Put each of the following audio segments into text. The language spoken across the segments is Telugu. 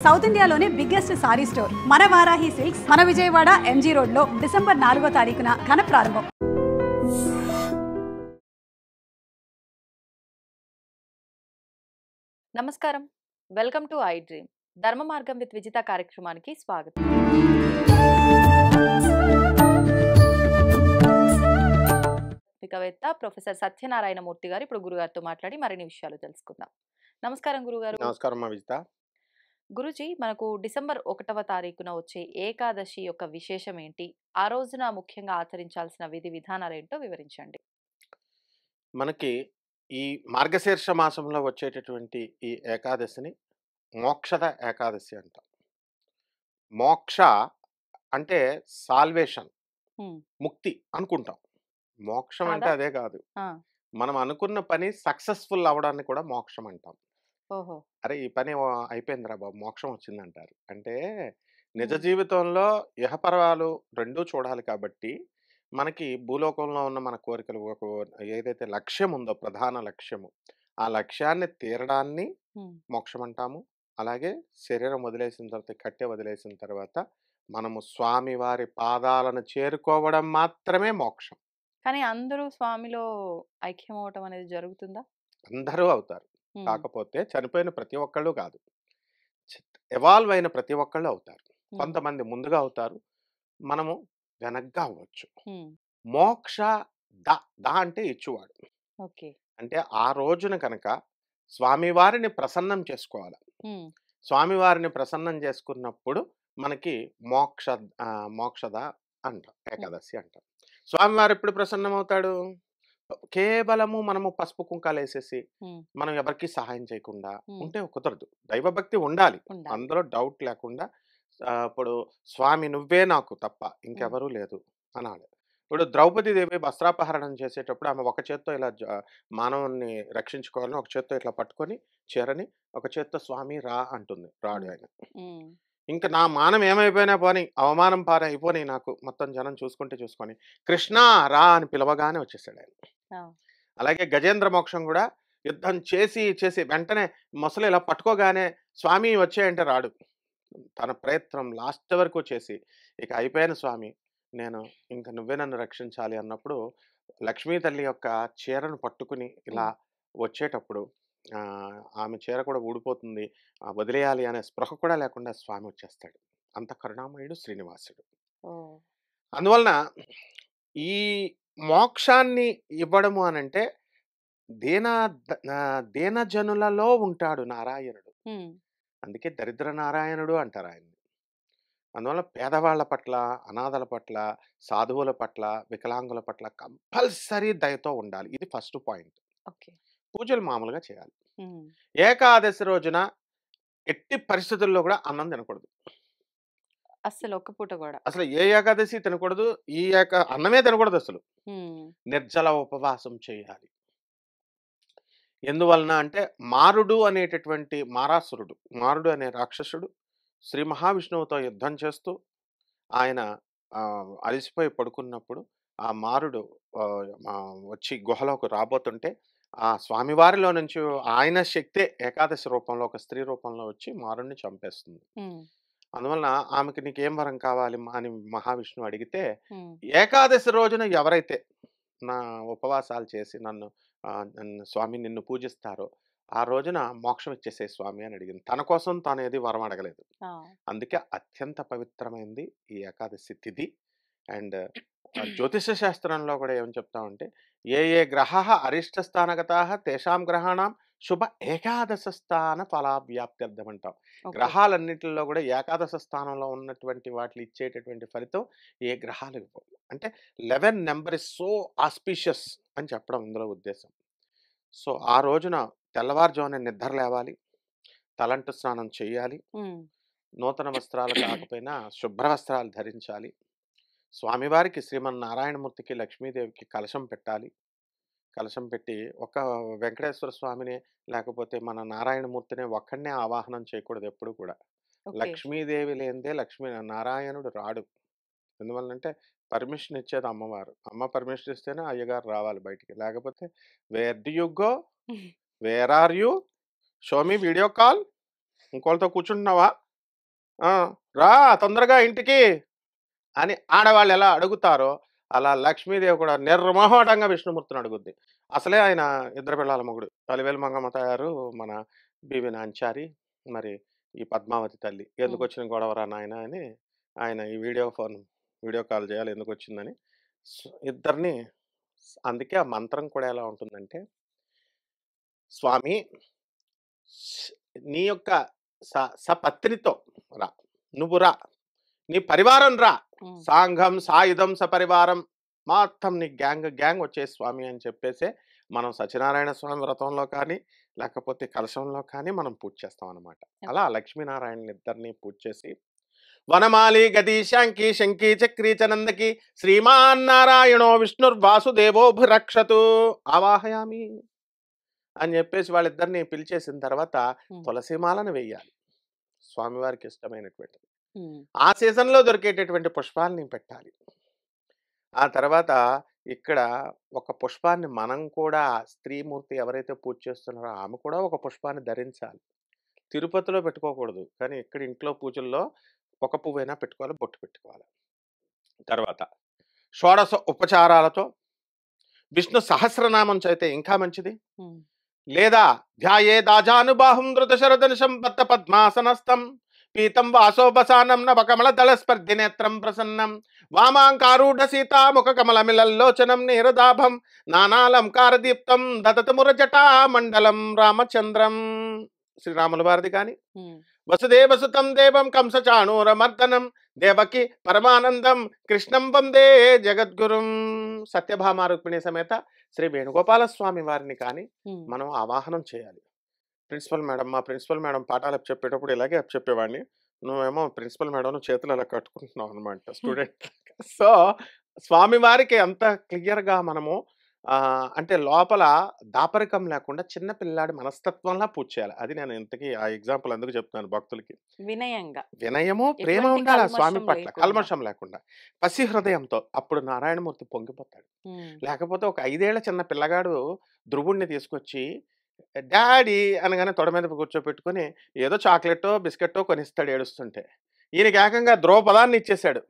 సౌత్ ఇండియాలోనే బిగ్గెస్ట్ సారీ స్టోర్ మన వారాహి సిల్క్స్ మన విజయవాడ ఎంజీ రోడ్ లో డిసెంబర్ 4వ తారీఖున ఘన ప్రారంభం. నమస్కారం, వెల్కమ్ టు ఐ డ్రీమ్ ధర్మ మార్గం విత్ విజిత కార్యక్రమానికి స్వాగతం. ఆధ్యాత్మికవేత్త ప్రొఫెసర్ సత్యనారాయణ మూర్తి గారు ఇప్పుడు గురుగారితో మాట్లాడి మరిన్ని విషయాలు తెలుసుకుందాం. నమస్కారం గురుగారు. నమస్కారం విజిత. గురుజీ, మనకు డిసెంబర్ 1వ తారీఖున వచ్చే ఏకాదశి యొక్క విశేషం ఏంటి? ఆ రోజున ముఖ్యంగా ఆచరించాల్సిన విధి విధానాలు ఏంటో వివరించండి. మనకి ఈ మార్గశీర్ష మాసంలో వచ్చేటటువంటి ఈ ఏకాదశిని మోక్షద ఏకాదశి అంటాం. మోక్ష అంటే సాల్వేషన్, హ్మ్. ముక్తి అనుకుంటాం. మోక్షం అంటే కాదా? అదే కాదు. ఆ, మనం అనుకున్న పని సక్సెస్ఫుల్ అవ్వడాన్ని కూడా మోక్షం అంటాం. ఓహో. అరే ఈ పని అయిపోయిందిరా బాబు, మోక్షం వచ్చిందంటారు. అంటే నిజ హ్మ్. జీవితంలో ఇహపరాలు రెండూ చూడాలి కాబట్టి మనకి భూలోకంలో ఉన్న మన కోరికలు ఏదైతే లక్ష్యం ఉందో ప్రధాన లక్ష్యము, ఆ లక్ష్యాన్ని తీరడాన్ని హ్మ్. మోక్షం అంటాము. అలాగే శరీరం వదిలేసిన తర్వాత, కట్టె వదిలేసిన తర్వాత మనము స్వామి వారి పాదాలను చేరుకోవడం మాత్రమే మోక్షం. కానీ అందరూ స్వామిలో ఐక్యం అవటం అనేది జరుగుతుందా? అందరూ అవుతారు. హ్మ్. కాకపోతే చనిపోయిన ప్రతి ఒక్కళ్ళు కాదు, ఎవాల్వ్ అయిన ప్రతి ఒక్కళ్ళు అవుతారు. హ్మ్. కొంతమంది ముందుగా అవుతారు, మనము వెనక్గా అవ్వచ్చు. హ్మ్. మోక్ష ద ద అంటే ఇచ్చువాడు. ఓకే. అంటే ఆ రోజున కనుక స్వామివారిని ప్రసన్నం చేసుకోవాలి. హ్మ్. స్వామివారిని ప్రసన్నం చేసుకున్నప్పుడు మనకి మోక్షద అంటాం, హ్మ్. ఏకాదశి అంటాం. స్వామివారు ఎప్పుడు ప్రసన్నమవుతాడు? కేవలము మనము పసుపు కుంకాలు వేసేసి హ్మ్. మనం ఎవరికి సహాయం చేయకుండా హ్మ్. ఉంటే కుదరదు. దైవభక్తి ఉండాలి, ఉండాలి. అందులో డౌట్ లేకుండా. ఇప్పుడు స్వామి నువ్వే నాకు తప్ప హ్మ్. ఇంకెవరూ లేదు అనాలి. ఇప్పుడు ద్రౌపదీదేవి వస్త్రాపహరణం చేసేటప్పుడు ఆమె ఒక చేత్తో ఇలా మానవుణ్ణి రక్షించుకోవాలని ఒక చేత్తో ఇట్లా పట్టుకొని చీరని, ఒక చేత్తో స్వామి రా అంటుంది. రాడు హ్మ్. ఆయన. హ్మ్. ఇంకా నా మానం ఏమైపోయినా పోని, అవమానం పారే అయిపోని, నాకు మొత్తం జనం చూసుకుంటే చూసుకొని కృష్ణ రా అని పిలవగానే వచ్చేసాడు ఆయన. ఆ. అలాగే గజేంద్ర మోక్షం కూడా యుద్ధం చేసి చేసి వెంటనే మొసలు ఇలా పట్టుకోగానే స్వామి వచ్చేయంటే రాడు. తన ప్రయత్నం లాస్ట్ వరకు చేసి ఇక అయిపోయాను స్వామి, నేను ఇంక నువ్వే నన్ను రక్షించాలి అన్నప్పుడు లక్ష్మీ తల్లి యొక్క చీరను పట్టుకుని ఇలా హ్మ్. వచ్చేటప్పుడు ఆమె చీర కూడా ఊడిపోతుంది, వదిలేయాలి అనే స్పృహ కూడా లేకుండా స్వామి వచ్చేస్తాడు. అంత కరుణామయుడు శ్రీనివాసుడు. ఓహ్! అందువలన ఈ మోక్షాన్ని ఇవ్వడము అనంటే దీన దీనజనులలో ఉంటాడు నారాయణుడు. హ్మ్. అందుకే దరిద్ర నారాయణుడు అంటారు ఆయన్ని. అందువల్ల పేదవాళ్ళ పట్ల, అనాథల పట్ల, సాధువుల పట్ల, వికలాంగుల పట్ల కంపల్సరీ దయతో ఉండాలి. ఇది ఫస్ట్ పాయింట్. ఓకే. పూజలు మామూలుగా చేయాలి. హ్మ్. ఏకాదశి రోజున ఎట్టి పరిస్థితుల్లో కూడా అన్నం తినకూడదు. అస్సలు ఒక్క పూట గూడా. అసలు ఏ ఏకాదశి తినకూడదు. ఈ అన్నమే తినకూడదు అసలు. హ్మ్. నిర్జల ఉపవాసం చేయాలి. ఎందువలన అంటే మారుడు అనేటటువంటి మారాసురుడు, మారుడు అనే రాక్షసుడు శ్రీ మహావిష్ణువుతో యుద్ధం చేస్తూ ఆయన అలసిపోయి పడుకున్నప్పుడు ఆ మారుడు వచ్చి గుహలోకి రాబోతుంటే ఆ స్వామివారిలో నుంచి ఆయన శక్తే ఏకాదశి రూపంలో ఒక స్త్రీ రూపంలో వచ్చి మారుడిని చంపేస్తుంది. హ్మ్. అందువలన ఆమెకి నీకేం వరం కావాలి అని మహావిష్ణువు అడిగితే, హ్మ్. ఏకాదశి రోజున ఎవరైతే నా ఉపవాసాలు చేసి నన్ను స్వామి నిన్ను పూజిస్తారో ఆ రోజున మోక్షం ఇచ్చేసే స్వామి అని అడిగింది. తన కోసం తాను ఏది వరం అడగలేదు. ఆ. అందుకే అత్యంత పవిత్రమైంది ఈ ఏకాదశి తిథి. అండ్ జ్యోతిష శాస్త్రంలో కూడా ఏమని చెప్తామంటే, ఏ ఏ గ్రహాः అరిష్టస్థానగతాः తేషాం గ్రహాణం శుభ ఏకాదశ స్థాన ఫలావ్యాప్త్యర్థం అంటాం. ఓకే. గ్రహాలన్నిటిలో కూడా ఏకాదశ స్థానంలో ఉన్నటువంటి వాటిని ఇచ్చేటటువంటి ఫలితం ఏ గ్రహాలు ఇవ్వవు. అంటే 11 నెంబర్ ఇస్ సో ఆస్పీషియస్ అని చెప్పడం ఇందులో ఉద్దేశం. సో ఆ రోజున తెల్లవారుజామున నిద్ర లేవాలి, తలంటు స్నానం చేయాలి, హ్మ్. నూతన వస్త్రాలు కాకపోయినా శుభ్ర వస్త్రాలు ధరించాలి. స్వామివారికి శ్రీమన్నారాయణమూర్తికి, లక్ష్మీదేవికి కలశం పెట్టాలి. కలశం పెట్టి ఒక వెంకటేశ్వర స్వామిని లేకపోతే మన నారాయణమూర్తిని ఒక్కడినే ఆవాహనం చేయకూడదు ఎప్పుడు కూడా. ఓకే. లక్ష్మీదేవి లేనిదే నారాయణుడు రాడు. ఎందువల్లంటే పర్మిషన్ ఇచ్చేది అమ్మవారు. అమ్మ పర్మిషన్ ఇస్తేనే అయ్యగారు రావాలి బయటికి. లేకపోతే where do you go? Where are you? Show me video call. ఇంకోళ్ళతో కూర్చుంటున్నావా? రా తొందరగా ఇంటికి అని ఆడవాళ్ళు ఎలా అడుగుతారో అలా లక్ష్మీదేవి కూడా నిర్మోహటంగా విష్ణుమూర్తిని అడుగుద్ది. అసలే ఆయన ఇద్దరు పిల్లల మొగుడు. అలివేలు మంగమ్మ తయారు, మన బీవీ నాంచారి, మరి ఈ పద్మావతి తల్లి. ఎందుకు వచ్చిన గొడవరా నాయన అని ఆయన ఈ వీడియో కాల్ చేయాలి ఎందుకు వచ్చిందని ఇద్దరిని. అందుకే ఆ మంత్రం కూడా ఎలా ఉంటుందంటే, స్వామి నీ యొక్క సపత్నితో రా, నువ్వు రా, నీ పరివారం రా, సాంఘం సాయుధం సపరివారం మొత్తం నీ గ్యాంగ్ వచ్చే స్వామి అని చెప్పేసే మనం సత్యనారాయణ స్వామి వ్రతంలో కానీ లేకపోతే కలశంలో కానీ మనం పూజ చేస్తాం అనమాట. అలా లక్ష్మీనారాయణ ఇద్దరిని పూజ చేసి వనమాలి గది శాంకి శంకి చక్రీ చనందకి శ్రీమాన్నారాయణో విష్ణుర్వాసుదేవోభిరక్షతు ఆవాహయామి అని చెప్పేసి వాళ్ళిద్దరిని పిలిచేసిన తర్వాత తులసిమాలను వేయాలి, స్వామివారికి ఇష్టమైనటువంటిది. ఆ సీజన్లో దొరికేటటువంటి పుష్పాలని పెట్టాలి. ఆ తర్వాత ఇక్కడ ఒక పుష్పాన్ని మనం కూడా, స్త్రీమూర్తి ఎవరైతే పూజ చేస్తున్నారో ఆమె కూడా ఒక పుష్పాన్ని ధరించాలి. తిరుపతిలో పెట్టుకోకూడదు, కానీ ఇక్కడ ఇంట్లో పూజల్లో ఒక పువ్వైనా పెట్టుకోవాలి, బొట్టు పెట్టుకోవాలి. తర్వాత షోడశ ఉపచారాలతో విష్ణు సహస్రనామం చైతే ఇంకా మంచిది, లేదా ధ్యాయే దాజానుబాహుం ధృతశరదనిశం పత్త పద్మాసనస్థం పీతం వాసోపసానం నవకమల దళస్పర్ధి నేత్రం ప్రసన్నం వామాంకారూఢ సీతా ముఖ కమల మిలల్లోచనం నీరదాభం నానాలంకారదీప్తం దదత మురజటా మండలం రామచంద్రం. శ్రీరాముల వారిది కానీ వసుదేవసుతం దేవం కంసచాణూరమర్దనం దేవకి పరమానందం కృష్ణం వందే జగద్గురుం. సత్యభామ రుక్మిణి సమేత శ్రీ వేణుగోపాల స్వామి వారిని కానీ మనం ఆవాహనం చేయాలి. ప్రిన్సిపల్ మేడం, మా ప్రిన్సిపల్ మేడం పాఠాలు చెప్పేటప్పుడు ఇలాగే చెప్పేవాడిని, నువ్వేమో ప్రిన్సిపల్ మేడం చేతులు అలా కట్టుకుంటున్నావు అనమాట స్టూడెంట్. సో స్వామివారికి అంత క్లియర్గా మనము అంటే లోపల దాపరికం లేకుండా చిన్న పిల్లాడి మనస్తత్వంలా పూజ చేయాలి. అది నేను ఇంతకీ ఆ ఎగ్జాంపుల్ ఎందుకు చెప్తున్నాను భక్తులకి, వినయము ప్రేమ ఉండాలి స్వామి పట్ల, కల్మషం లేకుండా పసి హృదయంతో. అప్పుడు నారాయణమూర్తి పొంగిపోతాడు. లేకపోతే ఒక 5 ఏళ్ల చిన్న పిల్లగాడు ధ్రువుణ్ణి తీసుకొచ్చి డాడీ అనగానే తొడ మీద కూర్చోపెట్టుకుని ఏదో చాక్లెట్టో బిస్కెట్టో కొనిస్తాడు ఏడుస్తుంటే. ఈయనకి ఏకంగా ద్రౌపదాన్ని ఇచ్చేశాడు.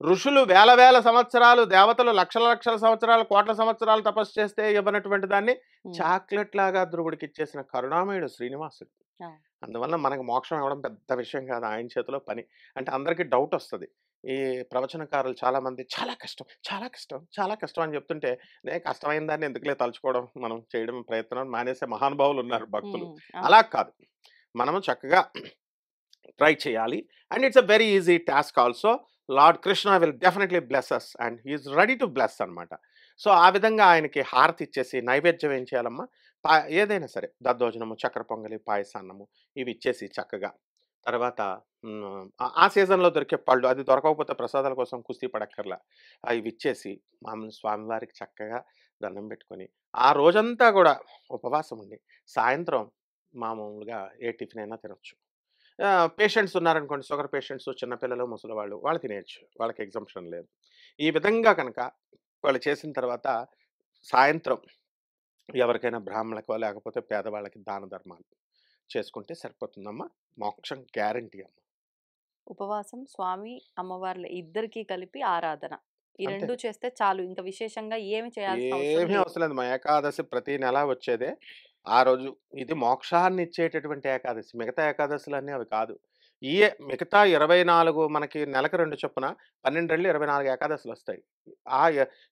ఋషులు వేల సంవత్సరాలు, దేవతలు లక్షల సంవత్సరాలు, కోట్ల సంవత్సరాలు తపస్సు చేస్తే ఇవ్వనటువంటి దాన్ని చాక్లెట్ లాగా ధ్రువుడికి ఇచ్చేసిన కరుణామయుడు శ్రీనివాసుడు. అందువల్ల మనకు మోక్షం ఇవ్వడం పెద్ద విషయం కాదు, ఆయన చేతిలో పని. అంటే అందరికీ డౌట్ వస్తుంది. ఈ ప్రవచనకారులు చాలామంది చాలా కష్టం అని చెప్తుంటే, నేను కష్టమైన దాన్ని ఎందుకులే తలుచుకోవడం, మనం చేయడం ప్రయత్నం మానేసే మహానుభావులు ఉన్నారు భక్తులు. అలా కాదు, మనము చక్కగా ట్రై చేయాలి. And it's a very easy task also. Lord Krishna will definitely bless us and he's ready to bless అనమాట. సో ఆ విధంగా ఆయనకి హారతి ఇచ్చేసి నైవేద్యం ఏం చేయాలమ్మా, ఏదైనా సరే దద్దోజనము, చక్కెర పొంగలి, పాయసాన్నము ఇవి ఇచ్చేసి చక్కగా. తర్వాత ఆ సీజన్లో దొరికే పళ్ళు, అది దొరకకపోతే ప్రసాదాల కోసం కుస్తీ పడక్కర్లా, అవి ఇచ్చేసి మామూలు స్వామివారికి చక్కగా దండం పెట్టుకొని ఆ రోజంతా కూడా ఉపవాసం ఉండి సాయంత్రం మామూలుగా ఏ టిఫిన్ అయినా తినొచ్చు. పేషెంట్స్ ఉన్నారనుకోండి, షుగర్ పేషెంట్స్, చిన్నపిల్లలు, ముసలి వాళ్ళు తినేయచ్చు, వాళ్ళకి ఎగ్జంప్షన్ లేదు. ఈ విధంగా కనుక వాళ్ళు చేసిన తర్వాత సాయంత్రం ఎవరికైనా బ్రాహ్మణులకో లేకపోతే పేదవాళ్ళకి దాన ధర్మాలు చేసుకుంటే సరిపోతుందమ్మా, మోక్షం గ్యారంటీ అమ్మ. ఉపవాసం, స్వామి అమ్మవార్ల ఇద్దరికి కలిపి ఆరాధన, ఈ రెండు చేస్తే చాలు, ఇంకా విశేషంగా ఏమి ఏమీ అవసరం లేదు. మా ఏకాదశి ప్రతి నెల వచ్చేదే. ఆ రోజు ఇది మోక్షాన్ని ఇచ్చేటటువంటి ఏకాదశి. మిగతా ఏకాదశులన్నీ అవి కాదు. ఈ మిగతా 24 మనకి నెలకు 2 చొప్పున 12 రెళ్ళు 24 ఏకాదశులు వస్తాయి. ఆ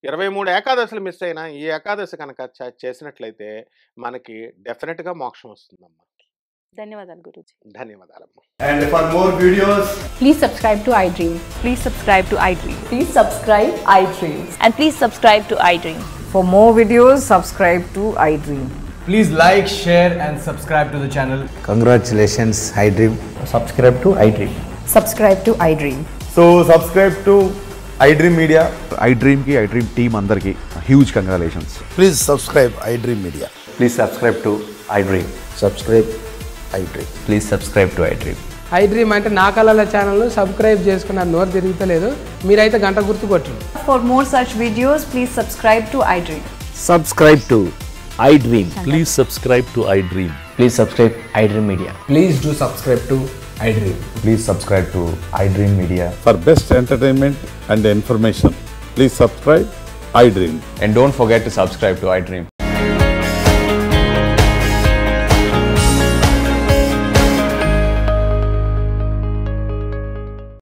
23 ఏకాదశులు మిస్ అయినా ఈ ఏకాదశి కనుక చేసినట్లయితే మనకి డెఫినెట్గా మోక్షం వస్తుందమ్మా. ధన్యవాదాలు Guruji. ధన్యవాదాలమ్మా. And for more videos, please subscribe to iDream. Please subscribe to iDream. Please subscribe iDream. And please subscribe to iDream. For more videos, subscribe to iDream. please like, share and subscribe to the channel. Congratulations, iDream. Subscribe to iDream. Subscribe to iDream. So subscribe to iDream Media. iDream ki iDream team andarki huge congratulations. Please subscribe iDream Media. Please subscribe to iDream. Subscribe iDream. Please subscribe to iDream. iDream అంటే నా కళల ఛానల్ను సబ్స్క్రైబ్ చేసుకున్న నోరు తిరుగుతలేదు, మీరైతే గంట గుర్తు కొట్టండి. For more such videos, please subscribe to iDream. Subscribe to iDream. Please subscribe to iDream. Please subscribe iDream Media. Please do subscribe to iDream. Please subscribe to iDream Media. For best entertainment and information, please subscribe iDream. And don't forget to subscribe to iDream.